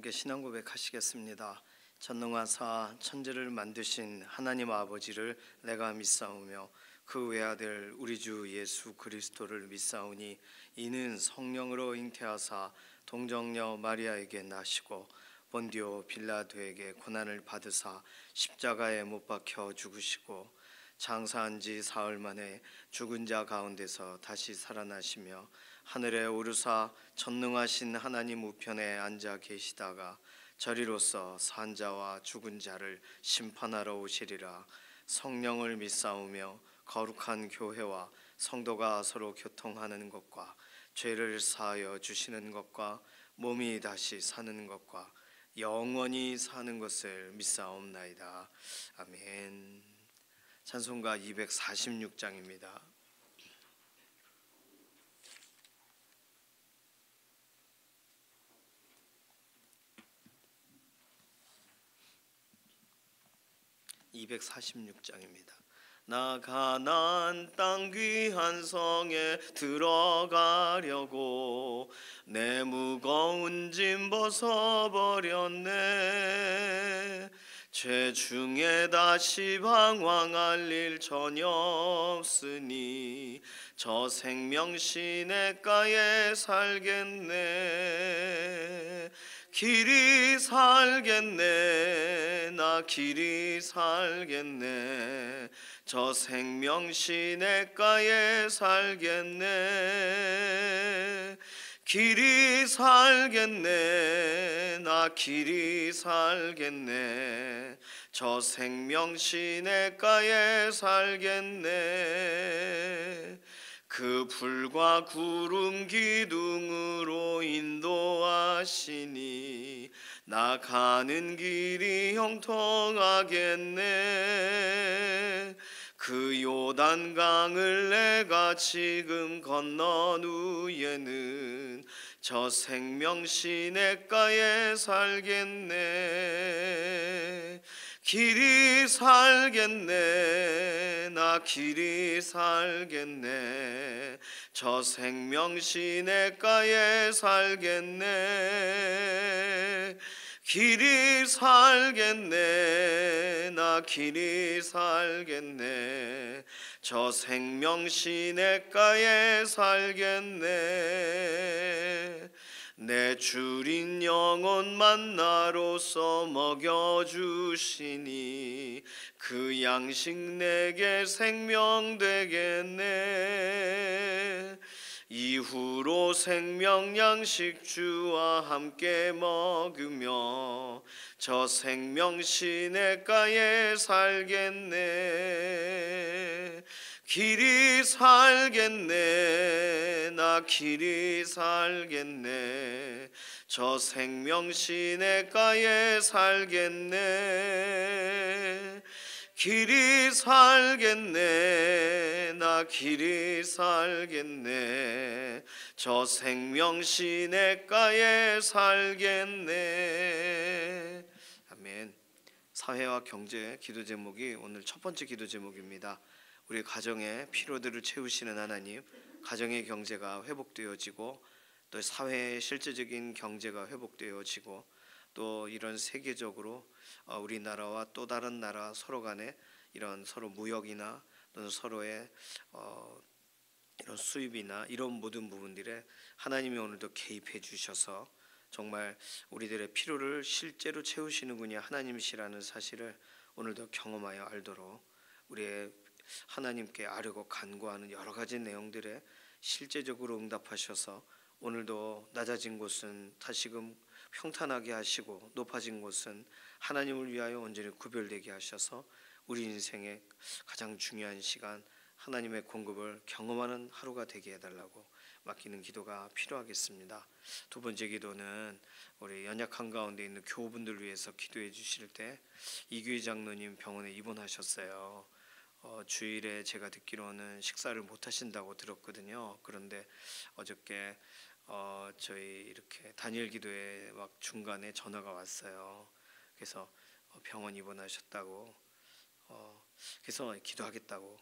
함께 신앙 고백하시겠습니다. 전능하사 천지를 만드신 하나님 아버지를 내가 믿사오며 그 외아들 우리 주 예수 그리스도를 믿사오니 이는 성령으로 잉태하사 동정녀 마리아에게 나시고 본디오 빌라도에게 고난을 받으사 십자가에 못 박혀 죽으시고 장사한 지 사흘 만에 죽은 자 가운데서 다시 살아나시며 하늘에 오르사 전능하신 하나님 우편에 앉아 계시다가 저리로서 산 자와 죽은 자를 심판하러 오시리라. 성령을 믿사오며 거룩한 교회와 성도가 서로 교통하는 것과 죄를 사하여 주시는 것과 몸이 다시 사는 것과 영원히 사는 것을 믿사옵나이다. 아멘. 찬송가 246장입니다. 나 가나안 땅 귀한 성에 들어가려고 내 무거운 짐 벗어버렸네. 죄 중에 다시 방황할 일 전혀 없으니 저 생명 시냇가에 살겠네. 길이 살겠네. 나 길이 살겠네. 저 생명 시냇가에 살겠네. 길이 살겠네. 나 길이 살겠네. 저 생명 시냇가에 살겠네. 그 불과 구름 기둥으로 인도하시니 나 가는 길이 형통하겠네. 그 요단강을 내가 지금 건넌 후에는 저 생명 시냇가에 살겠네. 길이 살겠네. 나 길이 살겠네. 저 생명 시냇가에 살겠네. 길이 살겠네. 나 길이 살겠네. 저 생명 시냇가에 살겠네. 내 주린 영혼 만나로서 먹여주시니 그 양식 내게 생명 되겠네. 이후로 생명 양식 주와 함께 먹으며 저 생명 시냇가에 살겠네. 길이 살겠네. 나 길이 살겠네. 저 생명 시냇가에 살겠네. 길이 살겠네. 나 길이 살겠네. 저 생명 시냇가에 살겠네. 아멘. 사회와 경제 기도 제목이 오늘 첫 번째 기도 제목입니다. 우리 가정의 필요들을 채우시는 하나님, 가정의 경제가 회복되어지고 또 사회의 실제적인 경제가 회복되어지고 또 이런 세계적으로 우리나라와 또 다른 나라 서로 간에 이런 서로 무역이나 또는 서로의 이런 수입이나 이런 모든 부분들에 하나님이 오늘도 개입해 주셔서 정말 우리들의 필요를 실제로 채우시는 분이 하나님이시라는 사실을 오늘도 경험하여 알도록 우리의 하나님께 아뢰고 간구하는 여러 가지 내용들에 실제적으로 응답하셔서 오늘도 낮아진 곳은 다시금 평탄하게 하시고 높아진 곳은 하나님을 위하여 온전히 구별되게 하셔서 우리 인생의 가장 중요한 시간 하나님의 공급을 경험하는 하루가 되게 해달라고 맡기는 기도가 필요하겠습니다. 두 번째 기도는 우리 연약한 가운데 있는 교우분들 위해서 기도해 주실 때 이규희 장로님 병원에 입원하셨어요. 주일에 제가 듣기로는 식사를 못 하신다고 들었거든요. 그런데 어저께 저희 이렇게 단일 기도회 막 중간에 전화가 왔어요. 그래서 병원 입원하셨다고 그래서 기도하겠다고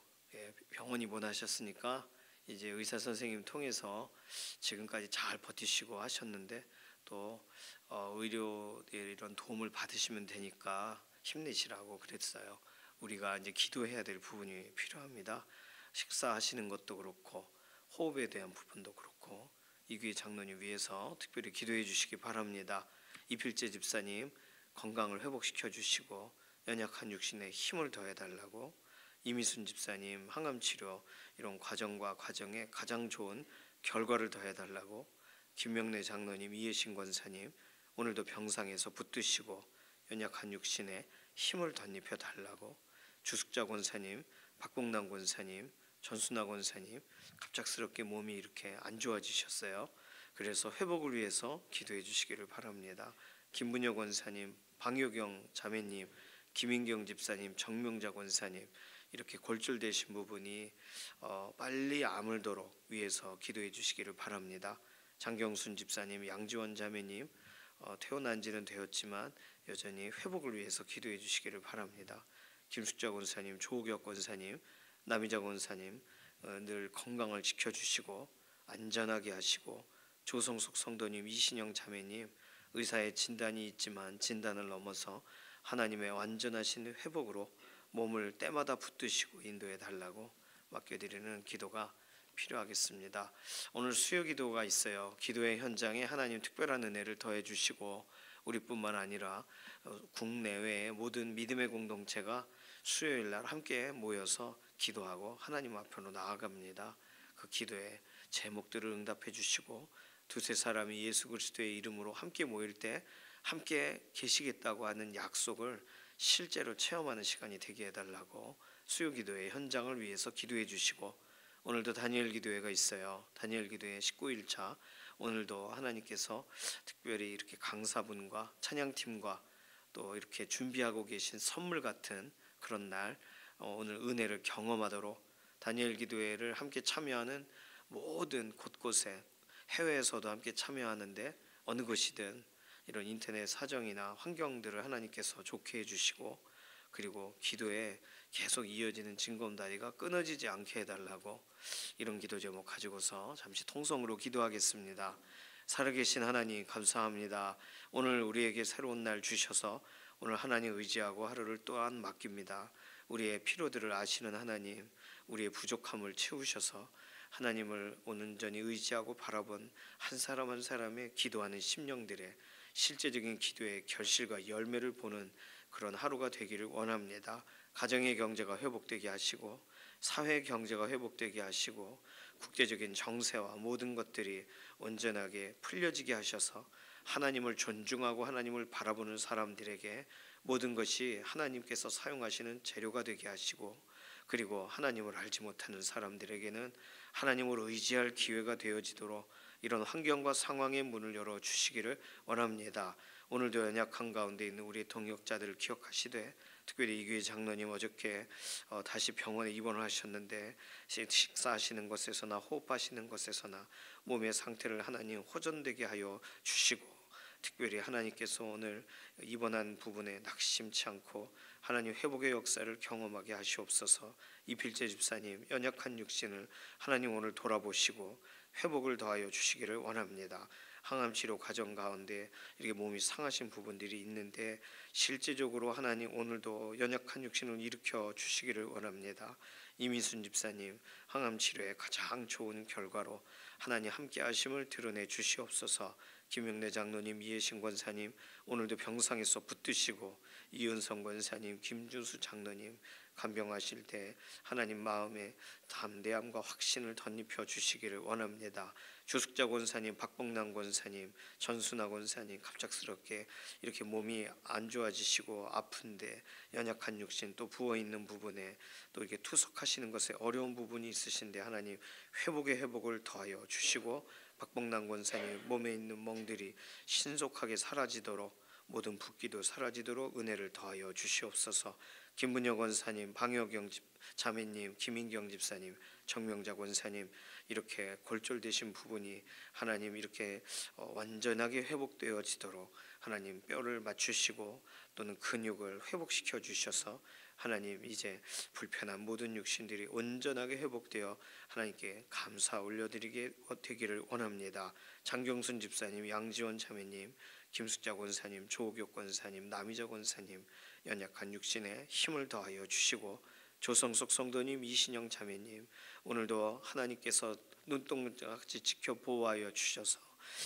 병원 입원하셨으니까 이제 의사 선생님 통해서 지금까지 잘 버티시고 하셨는데 또 의료의 이런 도움을 받으시면 되니까 힘내시라고 그랬어요. 우리가 이제 기도해야 될 부분이 필요합니다. 식사하시는 것도 그렇고 호흡에 대한 부분도 그렇고 이규희 장로님 위해서 특별히 기도해 주시기 바랍니다. 이필재 집사님 건강을 회복시켜 주시고 연약한 육신에 힘을 더해 달라고, 이미순 집사님 항암치료 이런 과정과 과정에 가장 좋은 결과를 더해 달라고, 김명래 장로님, 이해신 권사님 오늘도 병상에서 붙드시고 연약한 육신에 힘을 덧입혀 달라고, 주숙자 권사님, 박봉남 권사님, 전순아 권사님 갑작스럽게 몸이 이렇게 안 좋아지셨어요. 그래서 회복을 위해서 기도해 주시기를 바랍니다. 김문여 권사님, 방효경 자매님, 김인경 집사님, 정명자 권사님 이렇게 골절되신 부분이 빨리 아물도록 위해서 기도해 주시기를 바랍니다. 장경순 집사님, 양지원 자매님 퇴원한 지는 되었지만 여전히 회복을 위해서 기도해 주시기를 바랍니다. 김숙자 권사님, 조옥혁 권사님, 남희자 권사님 늘 건강을 지켜주시고 안전하게 하시고, 조성숙 성도님, 이신영 자매님 의사의 진단이 있지만 진단을 넘어서 하나님의 완전하신 회복으로 몸을 때마다 붙드시고 인도해 달라고 맡겨드리는 기도가 필요하겠습니다. 오늘 수요 기도가 있어요. 기도의 현장에 하나님 특별한 은혜를 더해 주시고 우리뿐만 아니라 국내외의 모든 믿음의 공동체가 수요일 날 함께 모여서 기도하고 하나님 앞으로 나아갑니다. 그 기도에 제목들을 응답해 주시고 두세 사람이 예수 그리스도의 이름으로 함께 모일 때 함께 계시겠다고 하는 약속을 실제로 체험하는 시간이 되게 해달라고 수요 기도의 현장을 위해서 기도해 주시고, 오늘도 다니엘 기도회가 있어요. 다니엘 기도회 19일차 오늘도 하나님께서 특별히 이렇게 강사분과 찬양팀과 또 이렇게 준비하고 계신 선물 같은 그런 날 오늘 은혜를 경험하도록 다니엘 기도회를 함께 참여하는 모든 곳곳에 해외에서도 함께 참여하는데 어느 곳이든 이런 인터넷 사정이나 환경들을 하나님께서 좋게 해주시고, 그리고 기도에 계속 이어지는 징검다리가 끊어지지 않게 해달라고 이런 기도 제목 가지고서 잠시 통성으로 기도하겠습니다. 살아계신 하나님 감사합니다. 오늘 우리에게 새로운 날 주셔서 오늘 하나님 의지하고 하루를 또한 맡깁니다. 우리의 필요들을 아시는 하나님, 우리의 부족함을 채우셔서 하나님을 온전히 의지하고 바라본 한 사람 한 사람의 기도하는 심령들의 실제적인 기도의 결실과 열매를 보는 그런 하루가 되기를 원합니다. 가정의 경제가 회복되게 하시고 사회 경제가 회복되게 하시고 국제적인 정세와 모든 것들이 온전하게 풀려지게 하셔서 하나님을 존중하고 하나님을 바라보는 사람들에게 모든 것이 하나님께서 사용하시는 재료가 되게 하시고, 그리고 하나님을 알지 못하는 사람들에게는 하나님을 의지할 기회가 되어지도록 이런 환경과 상황의 문을 열어 주시기를 원합니다. 오늘도 연약한 가운데 있는 우리의 동역자들을 기억하시되, 특별히 이규희 장로님 어저께 다시 병원에 입원을 하셨는데 식사하시는 것에서나 호흡하시는 것에서나 몸의 상태를 하나님 호전되게 하여 주시고, 특별히 하나님께서 오늘 입원한 부분에 낙심치 않고 하나님 회복의 역사를 경험하게 하시옵소서. 이필재 집사님 연약한 육신을 하나님 오늘 돌아보시고 회복을 더하여 주시기를 원합니다. 항암치료 과정 가운데 이렇게 몸이 상하신 부분들이 있는데 실제적으로 하나님 오늘도 연약한 육신을 일으켜 주시기를 원합니다. 이민순 집사님 항암치료의 가장 좋은 결과로 하나님 함께 하심을 드러내 주시옵소서. 김영래 장로님, 이해신 권사님 오늘도 병상에서 붙드시고, 이은성 권사님, 김준수 장로님 간병하실 때 하나님 마음에 담대함과 확신을 덧입혀 주시기를 원합니다. 주숙자 권사님, 박봉남 권사님, 전순아 권사님 갑작스럽게 이렇게 몸이 안 좋아지시고 아픈데 연약한 육신 또 부어있는 부분에 또 이렇게 투석하시는 것에 어려운 부분이 있으신데 하나님 회복의 회복을 더하여 주시고, 박봉남 권사님 몸에 있는 멍들이 신속하게 사라지도록 모든 붓기도 사라지도록 은혜를 더하여 주시옵소서. 김문여 권사님, 방효경 자매님, 김인경 집사님, 정명자 권사님 이렇게 골절되신 부분이 하나님 이렇게 완전하게 회복되어지도록 하나님 뼈를 맞추시고 또는 근육을 회복시켜 주셔서 하나님 이제 불편한 모든 육신들이 온전하게 회복되어 하나님께 감사 올려드리게 되기를 원합니다. 장경순 집사님, 양지원 자매님, 김숙자 권사님, 조옥엽 권사님, 남희자 권사님 연약한 육신에 힘을 더하여 주시고, 조성석 성도님, 이신영 자매님 오늘도 하나님께서 눈동자같이 지켜 보호하여 주셔서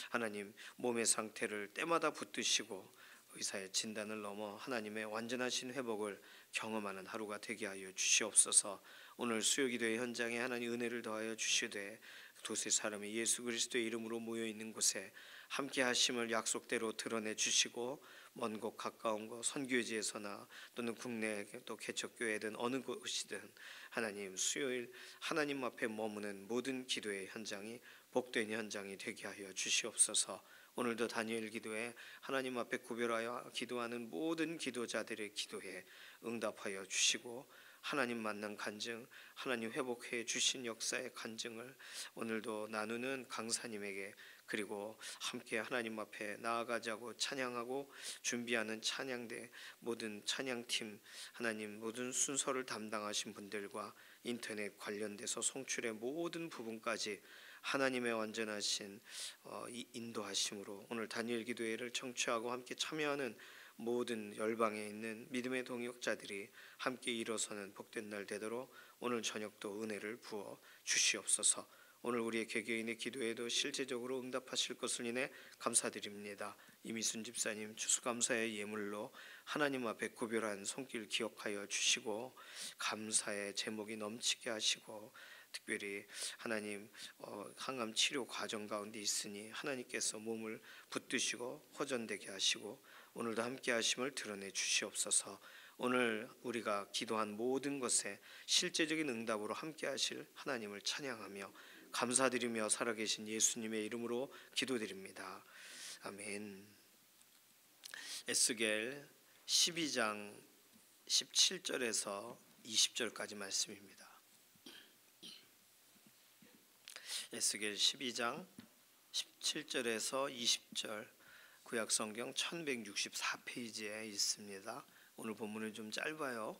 하나님 몸의 상태를 때마다 붙드시고 의사의 진단을 넘어 하나님의 완전하신 회복을 경험하는 하루가 되게 하여 주시옵소서. 오늘 수요기도의 현장에 하나님 은혜를 더하여 주시되 두세 사람이 예수 그리스도의 이름으로 모여 있는 곳에 함께 하심을 약속대로 드러내 주시고, 먼 곳 가까운 곳 선교지에서나 또는 국내 또 개척교회든 어느 곳이든 하나님 수요일 하나님 앞에 머무는 모든 기도의 현장이 복된 현장이 되게 하여 주시옵소서. 오늘도 다니엘 기도에 하나님 앞에 구별하여 기도하는 모든 기도자들의 기도에 응답하여 주시고, 하나님 만난 간증, 하나님 회복해 주신 역사의 간증을 오늘도 나누는 강사님에게, 그리고 함께 하나님 앞에 나아가자고 찬양하고 준비하는 찬양대 모든 찬양팀, 하나님 모든 순서를 담당하신 분들과 인터넷 관련돼서 송출의 모든 부분까지 하나님의 완전하신 인도하심으로 오늘 다니엘 기도회를 청취하고 함께 참여하는 모든 열방에 있는 믿음의 동역자들이 함께 일어서는 복된 날 되도록 오늘 저녁도 은혜를 부어 주시옵소서. 오늘 우리의 개개인의 기도에도 실제적으로 응답하실 것을 인해 감사드립니다. 이미순 집사님 추수감사의 예물로 하나님 앞에 구별한 손길 기억하여 주시고, 감사의 제목이 넘치게 하시고, 특별히 하나님 항암 치료 과정 가운데 있으니 하나님께서 몸을 붙드시고 호전되게 하시고 오늘도 함께 하심을 드러내 주시옵소서. 오늘 우리가 기도한 모든 것에 실제적인 응답으로 함께 하실 하나님을 찬양하며 감사드리며 살아계신 예수님의 이름으로 기도드립니다. 아멘. 에스겔 12장 17절에서 20절까지 말씀입니다. 에스겔 12장 17절에서 20절, 구약성경 1164페이지에 있습니다. 오늘 본문은 좀 짧아요.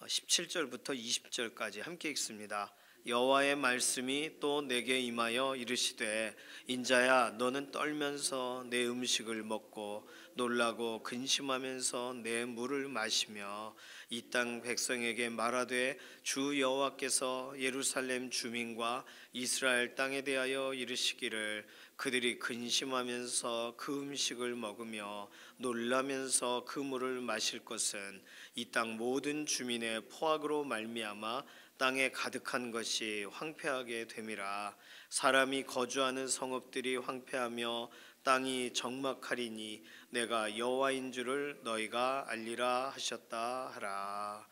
17절부터 20절까지 함께 읽습니다. 여호와의 말씀이 또 내게 임하여 이르시되, 인자야 너는 떨면서 내 음식을 먹고 놀라고 근심하면서 내 물을 마시며 이 땅 백성에게 말하되, 주 여호와께서 예루살렘 주민과 이스라엘 땅에 대하여 이르시기를, 그들이 근심하면서 그 음식을 먹으며 놀라면서 그 물을 마실 것은 이 땅 모든 주민의 포악으로 말미암아 땅에 가득한 것이 황폐하게 됨이라. 사람이 거주하는 성읍들이 황폐하며 땅이 적막하리니 내가 여호와인 줄을 너희가 알리라 하셨다 하라.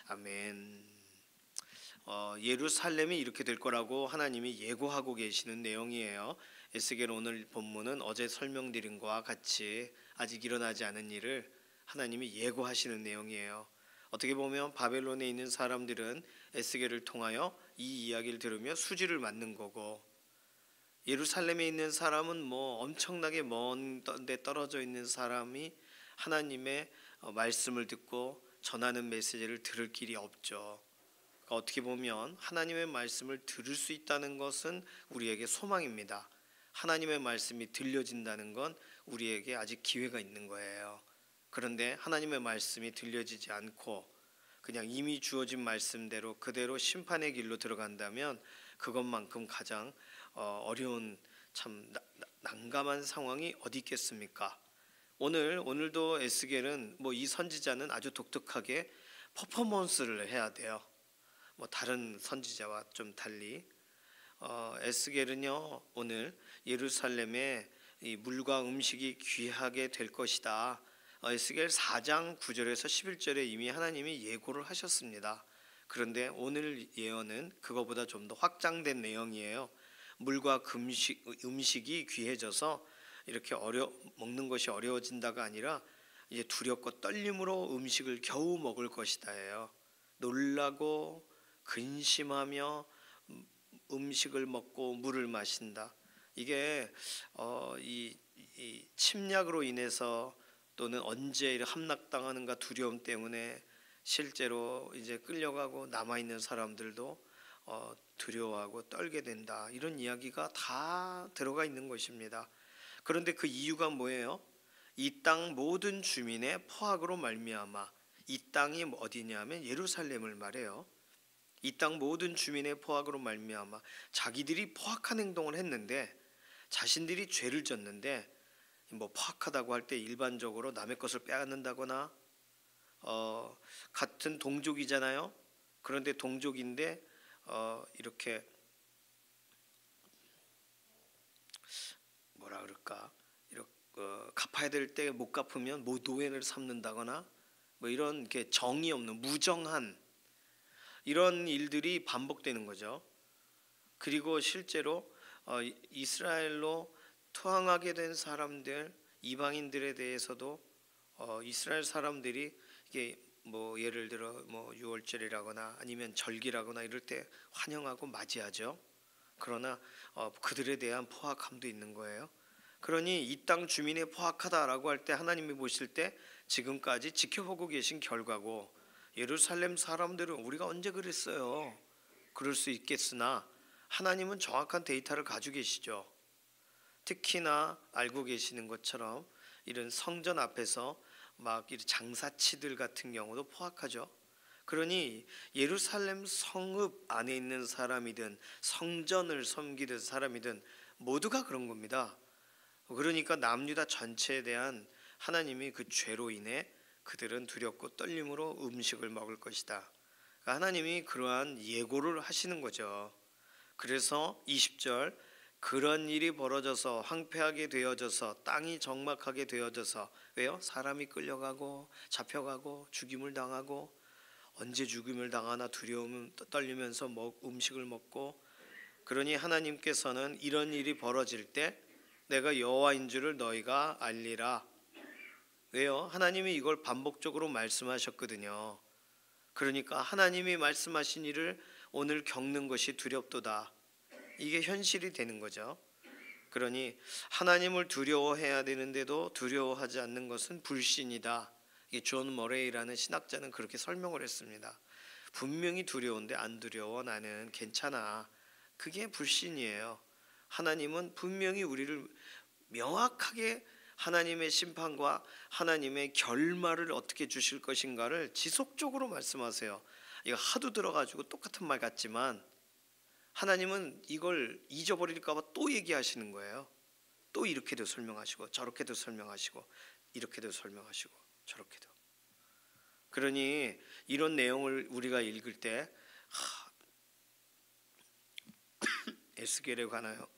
아멘. 예루살렘이 이렇게 될 거라고 하나님이 예고하고 계시는 내용이에요. 에스겔 오늘 본문은 어제 설명드린 것과 같이 아직 일어나지 않은 일을 하나님이 예고하시는 내용이에요. 어떻게 보면 바벨론에 있는 사람들은 에스겔을 통하여 이 이야기를 들으며 수지를 맞는 거고, 예루살렘에 있는 사람은 뭐 엄청나게 먼 데 떨어져 있는 사람이 하나님의 말씀을 듣고 전하는 메시지를 들을 길이 없죠. 그러니까 어떻게 보면 하나님의 말씀을 들을 수 있다는 것은 우리에게 소망입니다. 하나님의 말씀이 들려진다는 건 우리에게 아직 기회가 있는 거예요. 그런데 하나님의 말씀이 들려지지 않고 그냥 이미 주어진 말씀대로 그대로 심판의 길로 들어간다면 그것만큼 가장 어려운, 참 난감한 상황이 어디 있겠습니까? 오늘도 에스겔은 뭐 이 선지자는 아주 독특하게 퍼포먼스를 해야 돼요. 뭐 다른 선지자와 좀 달리 에스겔은요 오늘 예루살렘에 이 물과 음식이 귀하게 될 것이다. 에스겔 4장 9절에서 11절에 이미 하나님이 예고를 하셨습니다. 그런데 오늘 예언은 그거보다 좀 더 확장된 내용이에요. 물과 음식이 귀해져서 이렇게 먹는 것이 어려워진다가 아니라 이제 두렵고 떨림으로 음식을 겨우 먹을 것이다예요. 놀라고 근심하며 음식을 먹고 물을 마신다. 이게 이 침략으로 인해서 또는 언제 함락당하는가 두려움 때문에 실제로 이제 끌려가고 남아 있는 사람들도 두려워하고 떨게 된다. 이런 이야기가 다 들어가 있는 것입니다. 그런데 그 이유가 뭐예요? 이 땅 모든 주민의 포악으로 말미암아. 이 땅이 어디냐면 예루살렘을 말해요. 이 땅 모든 주민의 포악으로 말미암아. 자기들이 포악한 행동을 했는데, 자신들이 죄를 졌는데, 뭐 포악하다고 할 때 일반적으로 남의 것을 빼앗는다거나 같은 동족이잖아요. 그런데 동족인데 이렇게 뭐라 그럴까, 이렇게 갚아야 될 때 못 갚으면 뭐 노예를 삼는다거나 뭐 이런 게 정이 없는 무정한 이런 일들이 반복되는 거죠. 그리고 실제로 이스라엘로 투항하게 된 사람들, 이방인들에 대해서도 이스라엘 사람들이 이게 뭐 예를 들어 뭐 유월절이라거나 아니면 절기라거나 이럴 때 환영하고 맞이하죠. 그러나 그들에 대한 포악함도 있는 거예요. 그러니 이 땅 주민의 포악하다라고 할 때 하나님이 보실 때 지금까지 지켜보고 계신 결과고, 예루살렘 사람들은 우리가 언제 그랬어요? 그럴 수 있겠으나 하나님은 정확한 데이터를 가지고 계시죠. 특히나 알고 계시는 것처럼 이런 성전 앞에서 막 장사치들 같은 경우도 포악하죠. 그러니 예루살렘 성읍 안에 있는 사람이든 성전을 섬기는 사람이든 모두가 그런 겁니다. 그러니까 남유다 전체에 대한 하나님이 그 죄로 인해 그들은 두렵고 떨림으로 음식을 먹을 것이다. 하나님이 그러한 예고를 하시는 거죠. 그래서 20절, 그런 일이 벌어져서 황폐하게 되어져서 땅이 적막하게 되어져서, 왜요? 사람이 끌려가고 잡혀가고 죽임을 당하고, 언제 죽임을 당하나 두려움 떨리면서 음식을 먹고, 그러니 하나님께서는 이런 일이 벌어질 때 내가 여호와인 줄을 너희가 알리라. 왜요? 하나님이 이걸 반복적으로 말씀하셨거든요. 그러니까 하나님이 말씀하신 일을 오늘 겪는 것이 두렵도다. 이게 현실이 되는 거죠. 그러니 하나님을 두려워해야 되는데도 두려워하지 않는 것은 불신이다. 이게 존 머레이라는 신학자는 그렇게 설명을 했습니다. 분명히 두려운데 안 두려워, 나는 괜찮아. 그게 불신이에요. 하나님은 분명히 우리를 명확하게 하나님의 심판과 하나님의 결말을 어떻게 주실 것인가를 지속적으로 말씀하세요. 이거 하도 들어가지고 똑같은 말 같지만 하나님은 이걸 잊어버릴까 봐 또 얘기하시는 거예요. 또 이렇게도 설명하시고 저렇게도 설명하시고 이렇게도 설명하시고 저렇게도. 그러니 이런 내용을 우리가 읽을 때 에스겔에 관하여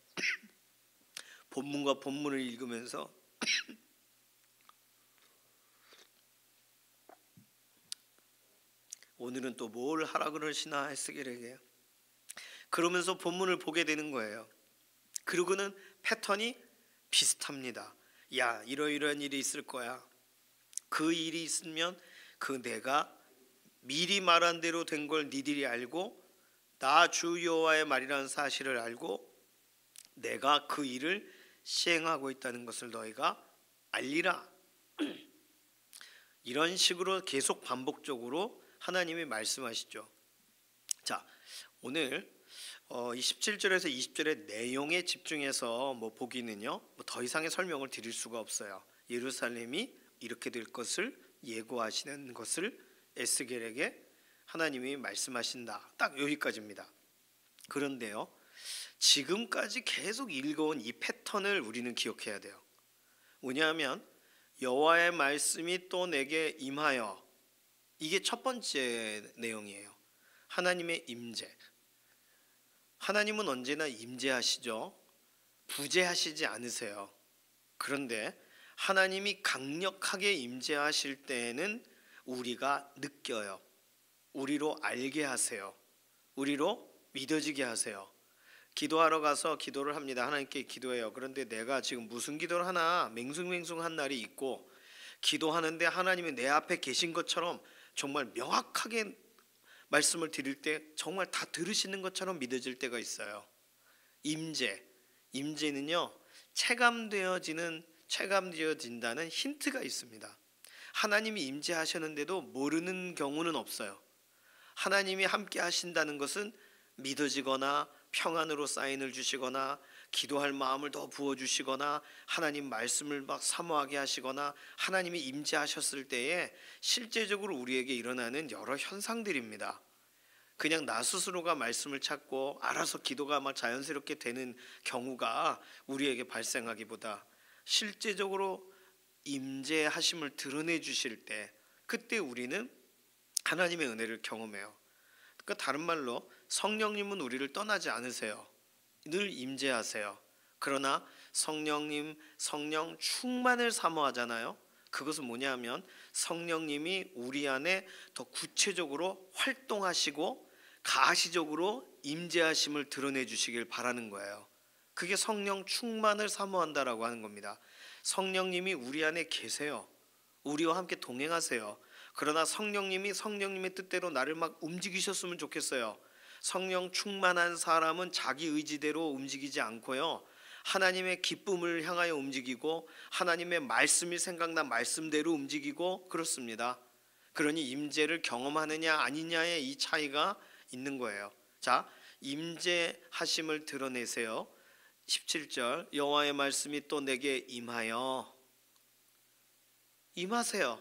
본문과 본문을 읽으면서 오늘은 또 뭘 하라 그러시나 에스겔에게, 그러면서 본문을 보게 되는 거예요. 그리고는 패턴이 비슷합니다. 야, 이러이러한 일이 있을 거야. 그 일이 있으면 그 내가 미리 말한 대로 된 걸 니들이 알고, 나 주 여호와의 말이라는 사실을 알고 내가 그 일을 시행하고 있다는 것을 너희가 알리라. 이런 식으로 계속 반복적으로 하나님이 말씀하시죠. 자, 오늘 17절에서 20절의 내용에 집중해서 보기는요, 더 이상의 설명을 드릴 수가 없어요. 예루살렘이 이렇게 될 것을 예고하시는 것을 에스겔에게 하나님이 말씀하신다. 딱 여기까지입니다. 그런데요, 지금까지 계속 읽어온 이 패턴을 우리는 기억해야 돼요. 뭐냐면 여호와의 말씀이 또 내게 임하여, 이게 첫 번째 내용이에요. 하나님의 임재. 하나님은 언제나 임재하시죠. 부재하시지 않으세요. 그런데 하나님이 강력하게 임재하실 때에는 우리가 느껴요. 우리로 알게 하세요. 우리로 믿어지게 하세요. 기도하러 가서 기도를 합니다. 하나님께 기도해요. 그런데 내가 지금 무슨 기도를 하나 맹숭맹숭한 날이 있고, 기도하는데 하나님이 내 앞에 계신 것처럼 정말 명확하게 말씀을 드릴 때 정말 다 들으시는 것처럼 믿어질 때가 있어요. 임재는요, 체감되어진다는 힌트가 있습니다. 하나님이 임재하셨는데도 모르는 경우는 없어요. 하나님이 함께 하신다는 것은 믿어지거나 평안으로 사인을 주시거나 기도할 마음을 더 부어주시거나 하나님 말씀을 막 사모하게 하시거나 하나님이 임재하셨을 때에 실제적으로 우리에게 일어나는 여러 현상들입니다. 그냥 나 스스로가 말씀을 찾고 알아서 기도가 막 자연스럽게 되는 경우가 우리에게 발생하기보다 실제적으로 임재하심을 드러내 주실 때 그때 우리는 하나님의 은혜를 경험해요. 그러니까 다른 말로 성령님은 우리를 떠나지 않으세요. 늘 임재하세요. 그러나 성령님, 성령 충만을 사모하잖아요. 그것은 뭐냐면 성령님이 우리 안에 더 구체적으로 활동하시고 가시적으로 임재하심을 드러내 주시길 바라는 거예요. 그게 성령 충만을 사모한다라고 하는 겁니다. 성령님이 우리 안에 계세요. 우리와 함께 동행하세요. 그러나 성령님이 성령님의 뜻대로 나를 막 움직이셨으면 좋겠어요. 성령 충만한 사람은 자기 의지대로 움직이지 않고요, 하나님의 기쁨을 향하여 움직이고 하나님의 말씀이 생각난 말씀대로 움직이고 그렇습니다. 그러니 임재를 경험하느냐 아니냐의 이 차이가 있는 거예요. 자, 임재하심을 드러내세요. 17절 여호와의 말씀이 또 내게 임하여. 임하세요.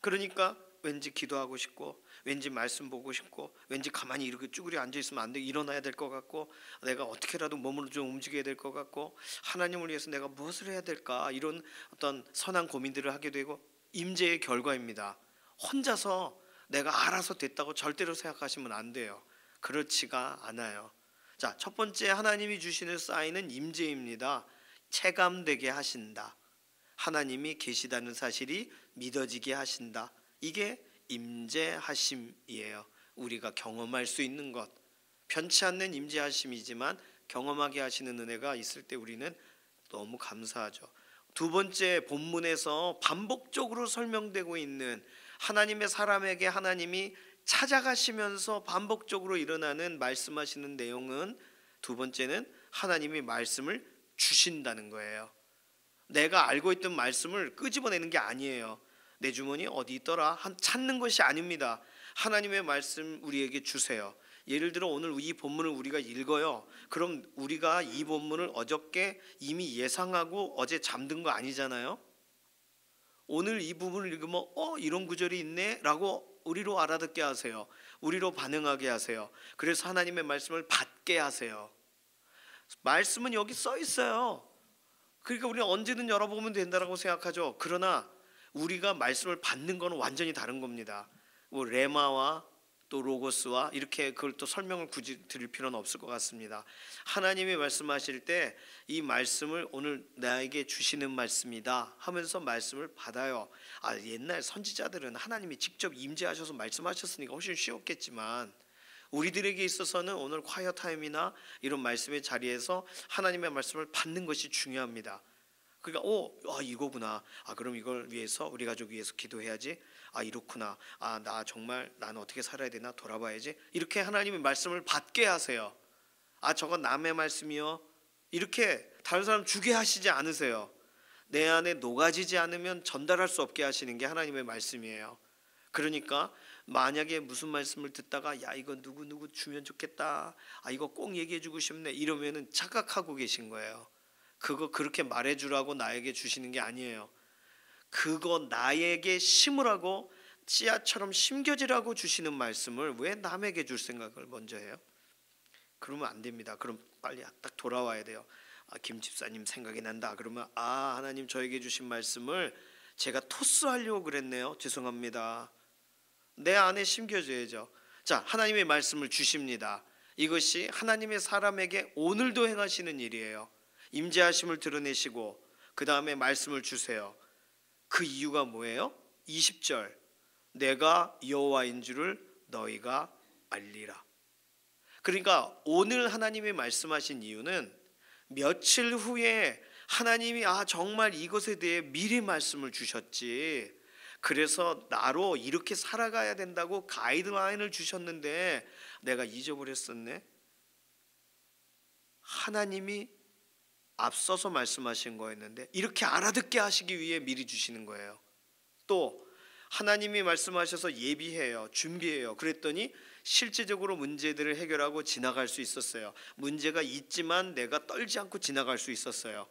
그러니까 왠지 기도하고 싶고 왠지 말씀 보고 싶고 왠지 가만히 이렇게 쭈그려 앉아있으면 안 돼, 일어나야 될 것 같고 내가 어떻게라도 몸을 좀 움직여야 될 것 같고 하나님을 위해서 내가 무엇을 해야 될까, 이런 어떤 선한 고민들을 하게 되고 임재의 결과입니다. 혼자서 내가 알아서 됐다고 절대로 생각하시면 안 돼요. 그렇지가 않아요. 자, 첫 번째 하나님이 주시는 사인은 임재입니다. 체감되게 하신다. 하나님이 계시다는 사실이 믿어지게 하신다. 이게 임재하심이에요. 우리가 경험할 수 있는 것, 편치 않는 임재하심이지만 경험하게 하시는 은혜가 있을 때 우리는 너무 감사하죠. 두 번째, 본문에서 반복적으로 설명되고 있는 하나님의 사람에게 하나님이 찾아가시면서 반복적으로 일어나는 말씀하시는 내용은, 두 번째는 하나님이 말씀을 주신다는 거예요. 내가 알고 있던 말씀을 끄집어내는 게 아니에요. 내 주머니 어디 있더라 찾는 것이 아닙니다. 하나님의 말씀 우리에게 주세요. 예를 들어 오늘 이 본문을 우리가 읽어요. 그럼 우리가 이 본문을 어저께 이미 예상하고 어제 잠든 거 아니잖아요. 오늘 이 부분을 읽으면 이런 구절이 있네 라고 우리로 알아듣게 하세요. 우리로 반응하게 하세요. 그래서 하나님의 말씀을 받게 하세요. 말씀은 여기 써 있어요. 그러니까 우리는 언제든 열어보면 된다고 생각하죠. 그러나 우리가 말씀을 받는 건 완전히 다른 겁니다. 뭐 레마와 또 로고스와 이렇게 그걸 또 설명을 굳이 드릴 필요는 없을 것 같습니다. 하나님이 말씀하실 때 이 말씀을 오늘 나에게 주시는 말씀이다 하면서 말씀을 받아요. 옛날 선지자들은 하나님이 직접 임재하셔서 말씀하셨으니까 훨씬 쉬웠겠지만 우리들에게 있어서는 오늘 콰이어 타임이나 이런 말씀의 자리에서 하나님의 말씀을 받는 것이 중요합니다. 그러니까 이거구나. 그럼 이걸 위해서 우리 가족 위해서 기도해야지. 이렇구나. 나 정말 나는 어떻게 살아야 되나 돌아봐야지. 이렇게 하나님의 말씀을 받게 하세요. 저건 남의 말씀이요. 이렇게 다른 사람 주게 하시지 않으세요. 내 안에 녹아지지 않으면 전달할 수 없게 하시는 게 하나님의 말씀이에요. 그러니까 만약에 무슨 말씀을 듣다가 이거 누구 주면 좋겠다, 이거 꼭 얘기해 주고 싶네 이러면은 착각하고 계신 거예요. 그거 그렇게 말해주라고 나에게 주시는 게 아니에요. 그거 나에게 심으라고 씨앗처럼 심겨지라고 주시는 말씀을 왜 남에게 줄 생각을 먼저 해요? 그러면 안 됩니다. 그럼 빨리 딱 돌아와야 돼요. 김 집사님 생각이 난다. 그러면 하나님 저에게 주신 말씀을 제가 토스하려고 그랬네요. 죄송합니다. 내 안에 심겨져야죠. 자, 하나님의 말씀을 주십니다. 이것이 하나님의 사람에게 오늘도 행하시는 일이에요. 임재하심을 드러내시고 그 다음에 말씀을 주세요. 그 이유가 뭐예요? 20절 내가 여호와인 줄을 너희가 알리라. 그러니까 오늘 하나님이 말씀하신 이유는 며칠 후에 하나님이 정말 이것에 대해 미리 말씀을 주셨지, 그래서 나로 이렇게 살아가야 된다고 가이드라인을 주셨는데 내가 잊어버렸었네. 하나님이 앞서서 말씀하신 거였는데 이렇게 알아듣게 하시기 위해 미리 주시는 거예요. 또 하나님이 말씀하셔서 예비해요, 준비해요. 그랬더니 실제적으로 문제들을 해결하고 지나갈 수 있었어요. 문제가 있지만 내가 떨지 않고 지나갈 수 있었어요.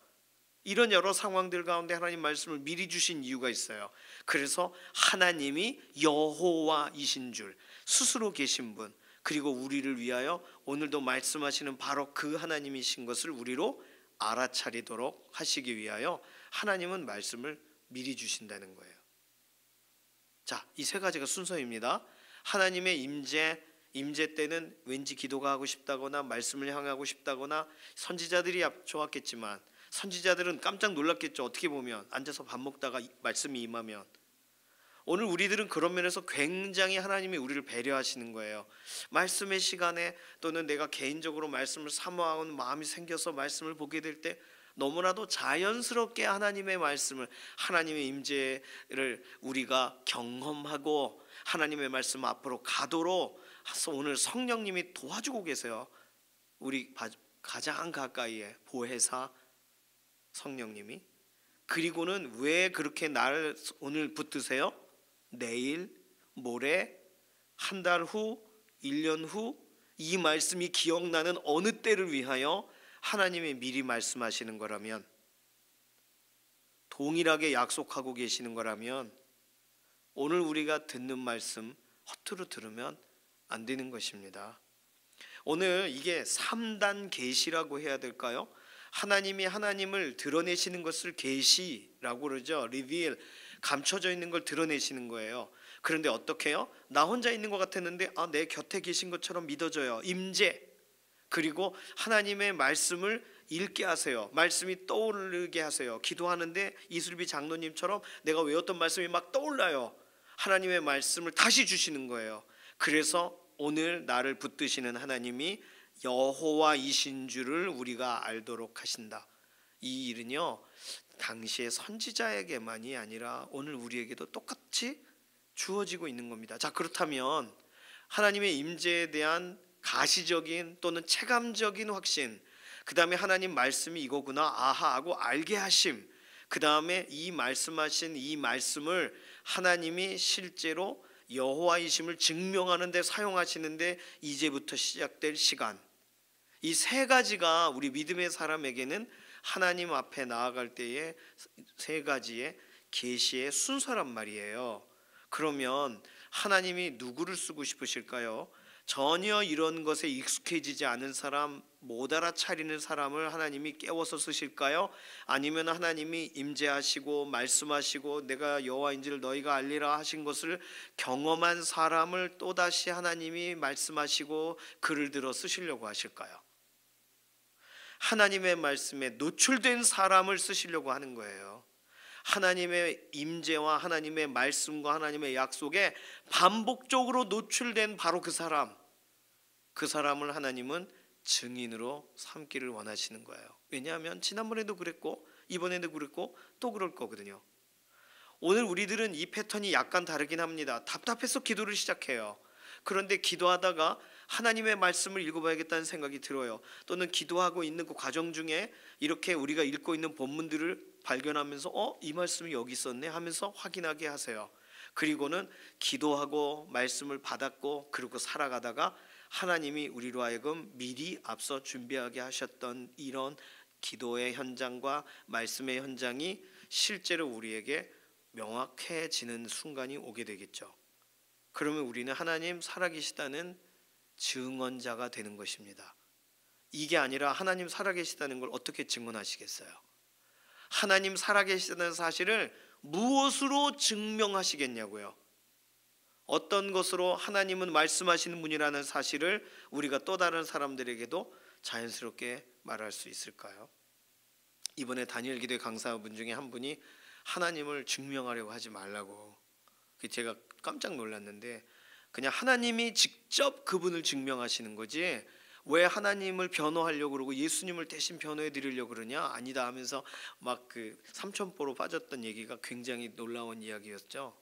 이런 여러 상황들 가운데 하나님 말씀을 미리 주신 이유가 있어요. 그래서 하나님이 여호와이신 줄, 스스로 계신 분, 그리고 우리를 위하여 오늘도 말씀하시는 바로 그 하나님이신 것을 우리로 알아차리도록 하시기 위하여 하나님은 말씀을 미리 주신다는 거예요. 자, 이 세 가지가 순서입니다. 하나님의 임재 때는 왠지 기도가 하고 싶다거나 말씀을 향하고 싶다거나, 선지자들이 좋았겠지만 선지자들은 깜짝 놀랐겠죠. 어떻게 보면 앉아서 밥 먹다가 말씀이 임하면. 오늘 우리들은 그런 면에서 굉장히 하나님이 우리를 배려하시는 거예요. 말씀의 시간에 또는 내가 개인적으로 말씀을 사모하는 마음이 생겨서 말씀을 보게 될 때 너무나도 자연스럽게 하나님의 말씀을, 하나님의 임재를 우리가 경험하고 하나님의 말씀 앞으로 가도록 오늘 성령님이 도와주고 계세요. 우리 가장 가까이에 보혜사 성령님이. 그리고는 왜 그렇게 날 오늘 붙드세요? 내일, 모레, 한 달 후, 1년 후 이 말씀이 기억나는 어느 때를 위하여 하나님이 미리 말씀하시는 거라면, 동일하게 약속하고 계시는 거라면 오늘 우리가 듣는 말씀 허투루 들으면 안 되는 것입니다. 오늘 이게 3단 계시라고 해야 될까요? 하나님이 하나님을 드러내시는 것을 계시라고 그러죠. reveal, 감춰져 있는 걸 드러내시는 거예요. 그런데 어떻게 해요? 나 혼자 있는 것 같았는데 내 곁에 계신 것처럼 믿어져요. 임재. 그리고 하나님의 말씀을 읽게 하세요. 말씀이 떠오르게 하세요. 기도하는데 이슬비 장로님처럼 내가 외웠던 말씀이 막 떠올라요. 하나님의 말씀을 다시 주시는 거예요. 그래서 오늘 나를 붙드시는 하나님이 여호와이신 줄을 우리가 알도록 하신다. 이 일은요, 당시의 선지자에게만이 아니라 오늘 우리에게도 똑같이 주어지고 있는 겁니다. 자, 그렇다면 하나님의 임재에 대한 가시적인 또는 체감적인 확신, 그 다음에 하나님 말씀이 이거구나 아하 하고 알게 하심, 그 다음에 이 말씀하신 이 말씀을 하나님이 실제로 여호와이심을 증명하는 데 사용하시는데 이제부터 시작될 시간, 이 세 가지가 우리 믿음의 사람에게는 하나님 앞에 나아갈 때의 세 가지의 계시의 순서란 말이에요. 그러면 하나님이 누구를 쓰고 싶으실까요? 전혀 이런 것에 익숙해지지 않은 사람, 못 알아차리는 사람을 하나님이 깨워서 쓰실까요? 아니면 하나님이 임재하시고 말씀하시고 내가 여호와인지를 너희가 알리라 하신 것을 경험한 사람을 또다시 하나님이 말씀하시고 글을 들어 쓰시려고 하실까요? 하나님의 말씀에 노출된 사람을 쓰시려고 하는 거예요. 하나님의 임재와 하나님의 말씀과 하나님의 약속에 반복적으로 노출된 바로 그 사람을 하나님은 증인으로 삼기를 원하시는 거예요. 왜냐하면 지난번에도 그랬고 이번에도 그랬고 또 그럴 거거든요. 오늘 우리들은 이 패턴이 약간 다르긴 합니다. 답답해서 기도를 시작해요. 그런데 기도하다가 하나님의 말씀을 읽어봐야겠다는 생각이 들어요. 또는 기도하고 있는 그 과정 중에 이렇게 우리가 읽고 있는 본문들을 발견하면서 이 말씀이 여기 있었네 하면서 확인하게 하세요. 그리고는 기도하고 말씀을 받았고 그리고 살아가다가 하나님이 우리로 하여금 미리 앞서 준비하게 하셨던 이런 기도의 현장과 말씀의 현장이 실제로 우리에게 명확해지는 순간이 오게 되겠죠. 그러면 우리는 하나님 살아계시다는 증언자가 되는 것입니다. 이게 아니라 하나님 살아계시다는 걸 어떻게 증언하시겠어요? 하나님 살아계시다는 사실을 무엇으로 증명하시겠냐고요? 어떤 것으로 하나님은 말씀하시는 분이라는 사실을 우리가 또 다른 사람들에게도 자연스럽게 말할 수 있을까요? 이번에 다니엘 기도회 강사분 중에 한 분이 하나님을 증명하려고 하지 말라고, 제가 깜짝 놀랐는데 그냥 하나님이 직접 그분을 증명하시는 거지 왜 하나님을 변호하려고 그러고 예수님을 대신 변호해 드리려고 그러냐? 아니다 하면서 막 그 삼천포로 빠졌던 얘기가 굉장히 놀라운 이야기였죠.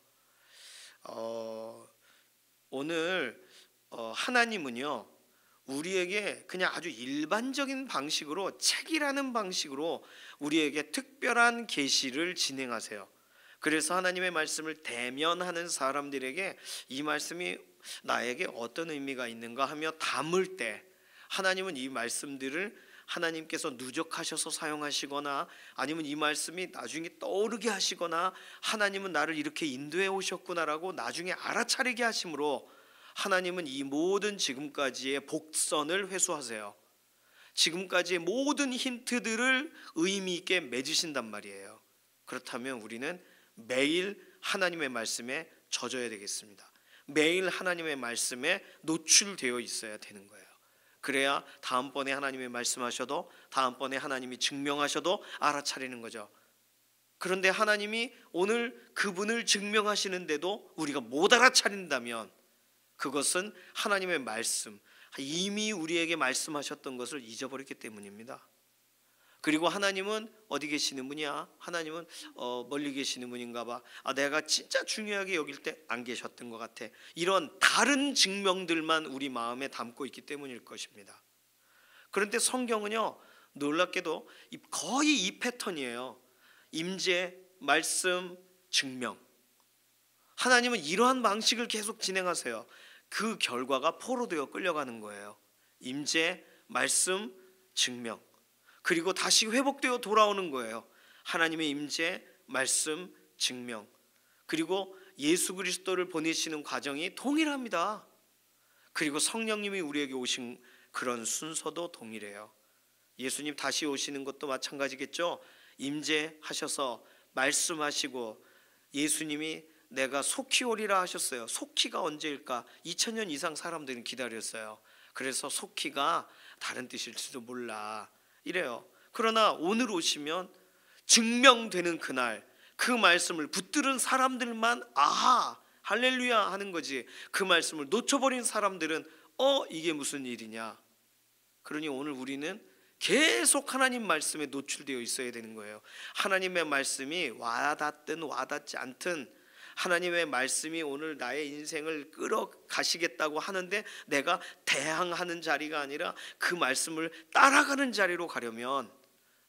오늘 하나님은요 우리에게 그냥 아주 일반적인 방식으로 책이라는 방식으로 우리에게 특별한 계시를 진행하세요. 그래서 하나님의 말씀을 대면하는 사람들에게 이 말씀이 나에게 어떤 의미가 있는가 하며 담을 때, 하나님은 이 말씀들을 하나님께서 누적하셔서 사용하시거나, 아니면 이 말씀이 나중에 떠오르게 하시거나, 하나님은 나를 이렇게 인도해 오셨구나라고 나중에 알아차리게 하심으로, 하나님은 이 모든 지금까지의 복선을 회수하세요. 지금까지의 모든 힌트들을 의미 있게 맺으신단 말이에요. 그렇다면 우리는 매일 하나님의 말씀에 젖어야 되겠습니다. 매일 하나님의 말씀에 노출되어 있어야 되는 거예요. 그래야 다음번에 하나님이 말씀하셔도, 다음번에 하나님이 증명하셔도 알아차리는 거죠. 그런데 하나님이 오늘 그분을 증명하시는데도 우리가 못 알아차린다면 그것은 하나님의 말씀, 이미 우리에게 말씀하셨던 것을 잊어버렸기 때문입니다. 그리고 하나님은 어디 계시는 분이야? 하나님은 멀리 계시는 분인가 봐. 내가 진짜 중요하게 여길 때 안 계셨던 것 같아. 이런 다른 증명들만 우리 마음에 담고 있기 때문일 것입니다. 그런데 성경은요, 놀랍게도 거의 이 패턴이에요. 임재, 말씀, 증명. 하나님은 이러한 방식을 계속 진행하세요. 그 결과가 포로되어 끌려가는 거예요. 임재, 말씀, 증명. 그리고 다시 회복되어 돌아오는 거예요. 하나님의 임재, 말씀, 증명. 그리고 예수 그리스도를 보내시는 과정이 동일합니다. 그리고 성령님이 우리에게 오신 그런 순서도 동일해요. 예수님 다시 오시는 것도 마찬가지겠죠. 임재하셔서 말씀하시고, 예수님이 내가 속히 오리라 하셨어요. 속히가 언제일까? 2000년 이상 사람들은 기다렸어요. 그래서 속히가 다른 뜻일지도 몰라 이래요. 그러나 오늘 오시면 증명되는 그날, 그 말씀을 붙들은 사람들만 아하 할렐루야 하는 거지, 그 말씀을 놓쳐버린 사람들은 이게 무슨 일이냐. 그러니 오늘 우리는 계속 하나님 말씀에 노출되어 있어야 되는 거예요. 하나님의 말씀이 와닿든 와닿지 않든, 하나님의 말씀이 오늘 나의 인생을 끌어가시겠다고 하는데 내가 대항하는 자리가 아니라 그 말씀을 따라가는 자리로 가려면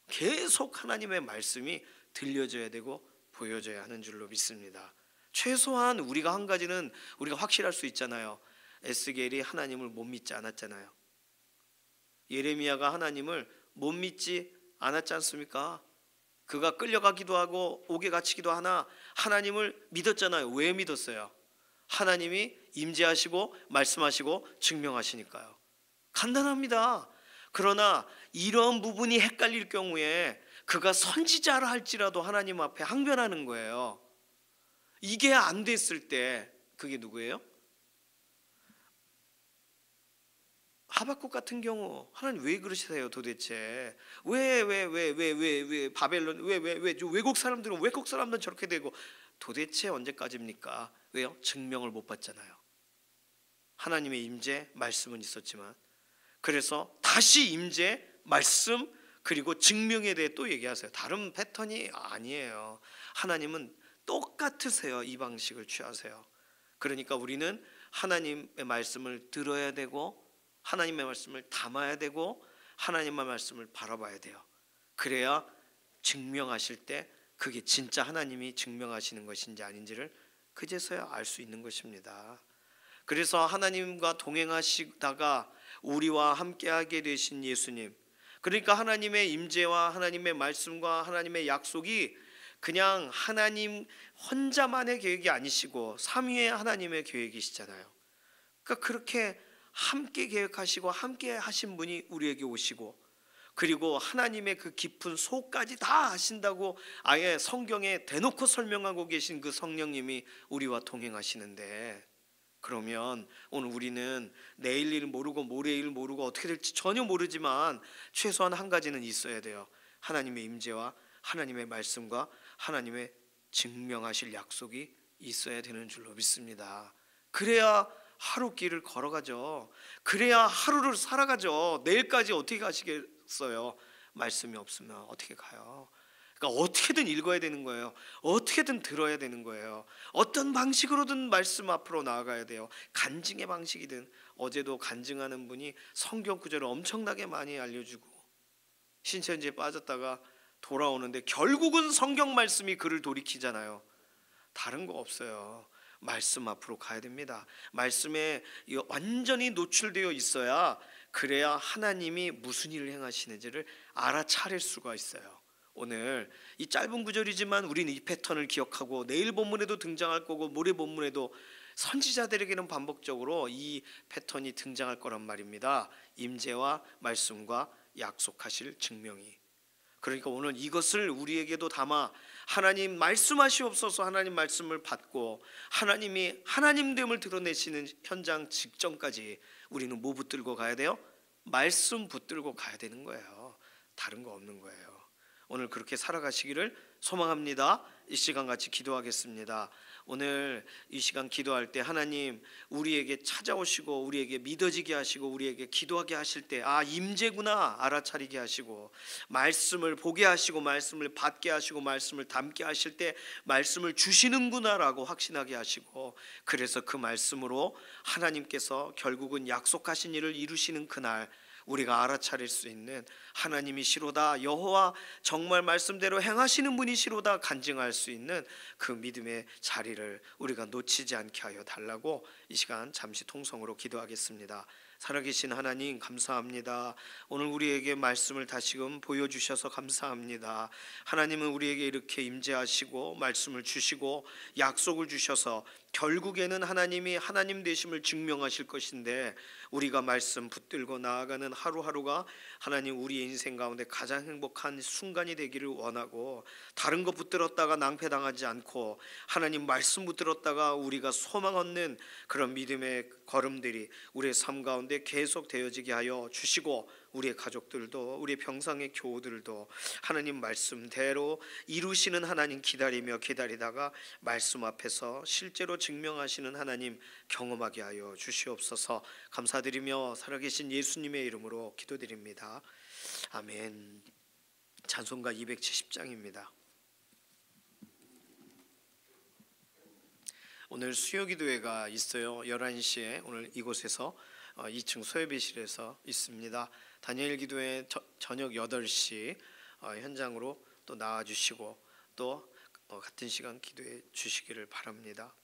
계속 하나님의 말씀이 들려져야 되고 보여져야 하는 줄로 믿습니다. 최소한 우리가 한 가지는 우리가 확실할 수 있잖아요. 에스겔이 하나님을 못 믿지 않았잖아요. 예레미야가 하나님을 못 믿지 않았지 않습니까? 그가 끌려가기도 하고 옥에 갇히기도 하나 하나님을 믿었잖아요. 왜 믿었어요? 하나님이 임재하시고 말씀하시고 증명하시니까요. 간단합니다. 그러나 이런 부분이 헷갈릴 경우에 그가 선지자라 할지라도 하나님 앞에 항변하는 거예요. 이게 안 됐을 때 그게 누구예요? 하박국 같은 경우, 하나님 왜 그러시세요 도대체? 왜 바벨론, 왜 외국 사람들은 저렇게 되고, 도대체 언제까지입니까? 왜요? 증명을 못 받잖아요. 하나님의 임재, 말씀은 있었지만, 그래서 다시 임재, 말씀, 그리고 증명에 대해 또 얘기하세요. 다른 패턴이 아니에요. 하나님은 똑같으세요. 이 방식을 취하세요. 그러니까 우리는 하나님의 말씀을 들어야 되고, 하나님의 말씀을 담아야 되고, 하나님의 말씀을 바라봐야 돼요. 그래야 증명하실 때 그게 진짜 하나님이 증명하시는 것인지 아닌지를 그제서야 알 수 있는 것입니다. 그래서 하나님과 동행하시다가 우리와 함께하게 되신 예수님, 그러니까 하나님의 임재와 하나님의 말씀과 하나님의 약속이 그냥 하나님 혼자만의 계획이 아니시고 삼위의 하나님의 계획이시잖아요. 그러니까 그렇게 함께 계획하시고 함께 하신 분이 우리에게 오시고, 그리고 하나님의 그 깊은 속까지 다 아신다고 아예 성경에 대놓고 설명하고 계신 그 성령님이 우리와 동행하시는데, 그러면 오늘 우리는 내일 일 모르고 모레 일 모르고 어떻게 될지 전혀 모르지만 최소한 한 가지는 있어야 돼요. 하나님의 임재와 하나님의 말씀과 하나님의 증명하실 약속이 있어야 되는 줄로 믿습니다. 그래야 하루 길을 걸어가죠. 그래야 하루를 살아가죠. 내일까지 어떻게 가시겠어요? 말씀이 없으면 어떻게 가요? 그러니까 어떻게든 읽어야 되는 거예요. 어떻게든 들어야 되는 거예요. 어떤 방식으로든 말씀 앞으로 나아가야 돼요. 간증의 방식이든. 어제도 간증하는 분이 성경 구절을 엄청나게 많이 알려주고 신천지에 빠졌다가 돌아오는데 결국은 성경 말씀이 그를 돌이키잖아요. 다른 거 없어요. 말씀 앞으로 가야 됩니다. 말씀에 완전히 노출되어 있어야, 그래야 하나님이 무슨 일을 행하시는지를 알아차릴 수가 있어요. 오늘 이 짧은 구절이지만 우리는 이 패턴을 기억하고 내일 본문에도 등장할 거고 모레 본문에도 선지자들에게는 반복적으로 이 패턴이 등장할 거란 말입니다. 임재와 말씀과 약속하실 증명이. 그러니까 오늘 이것을 우리에게도 담아, 하나님 말씀하시옵소서, 하나님 말씀을 받고 하나님이 하나님됨을 드러내시는 현장 직전까지 우리는 뭐 붙들고 가야 돼요? 말씀 붙들고 가야 되는 거예요. 다른 거 없는 거예요. 오늘 그렇게 살아가시기를 소망합니다. 이 시간 같이 기도하겠습니다. 오늘 이 시간 기도할 때 하나님 우리에게 찾아오시고 우리에게 믿어지게 하시고 우리에게 기도하게 하실 때, 아, 임재구나 알아차리게 하시고, 말씀을 보게 하시고 말씀을 받게 하시고 말씀을 담게 하실 때 말씀을 주시는구나라고 확신하게 하시고, 그래서 그 말씀으로 하나님께서 결국은 약속하신 일을 이루시는 그날 우리가 알아차릴 수 있는, 하나님이시로다, 여호와 정말 말씀대로 행하시는 분이시로다 간증할 수 있는 그 믿음의 자리를 우리가 놓치지 않게 하여 달라고 이 시간 잠시 통성으로 기도하겠습니다. 살아계신 하나님 감사합니다. 오늘 우리에게 말씀을 다시금 보여주셔서 감사합니다. 하나님은 우리에게 이렇게 임재하시고 말씀을 주시고 약속을 주셔서 결국에는 하나님이 하나님 되심을 증명하실 것인데, 우리가 말씀 붙들고 나아가는 하루하루가 하나님 우리의 인생 가운데 가장 행복한 순간이 되기를 원하고, 다른 것 붙들었다가 낭패당하지 않고 하나님 말씀 붙들었다가 우리가 소망 얻는 그런 믿음의 걸음들이 우리의 삶 가운데 계속 되어지게 하여 주시고, 우리의 가족들도 우리의 병상의 교우들도 하나님 말씀대로 이루시는 하나님 기다리다가 말씀 앞에서 실제로 증명하시는 하나님 경험하게 하여 주시옵소서. 감사드리며 살아계신 예수님의 이름으로 기도드립니다. 아멘. 찬송가 270장입니다. 오늘 수요기도회가 있어요. 11시에 오늘 이곳에서 2층 소예배실에서 있습니다. 다니엘 기도회 저녁 8시 현장으로 또 나와주시고 또 같은 시간 기도해 주시기를 바랍니다.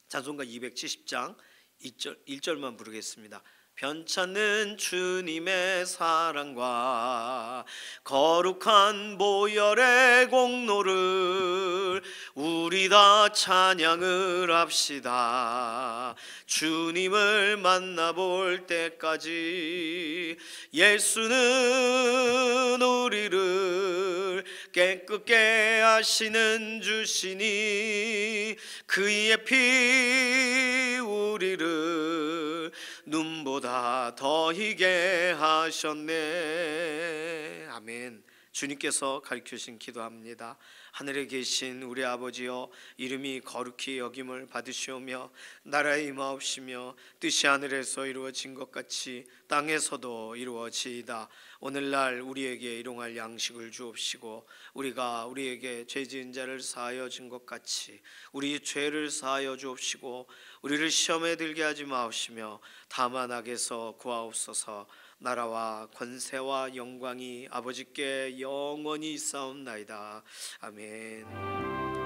찬송가 270장 1절만 부르겠습니다. 변찮는 주님의 사랑과 거룩한 보혈의 공로를 우리 다 찬양을 합시다. 주님을 만나볼 때까지 예수는 우리를 깨끗게 하시는 주시니, 그의 피 우리를 눈보다 더 희게 하셨네. 아멘. 주님께서 가르치신 기도합니다. 하늘에 계신 우리 아버지여, 이름이 거룩히 여김을 받으시오며 나라의 임하옵시며 뜻이 하늘에서 이루어진 것 같이 땅에서도 이루어지이다. 오늘날 우리에게 일용할 양식을 주옵시고, 우리가 우리에게 죄 지은 자를 사하여 준 것 같이 우리 죄를 사하여 주옵시고, 우리를 시험에 들게 하지 마옵시며 다만 악에서 구하옵소서. 나라와 권세와 영광이 아버지께 영원히 있사옵나이다. 아멘.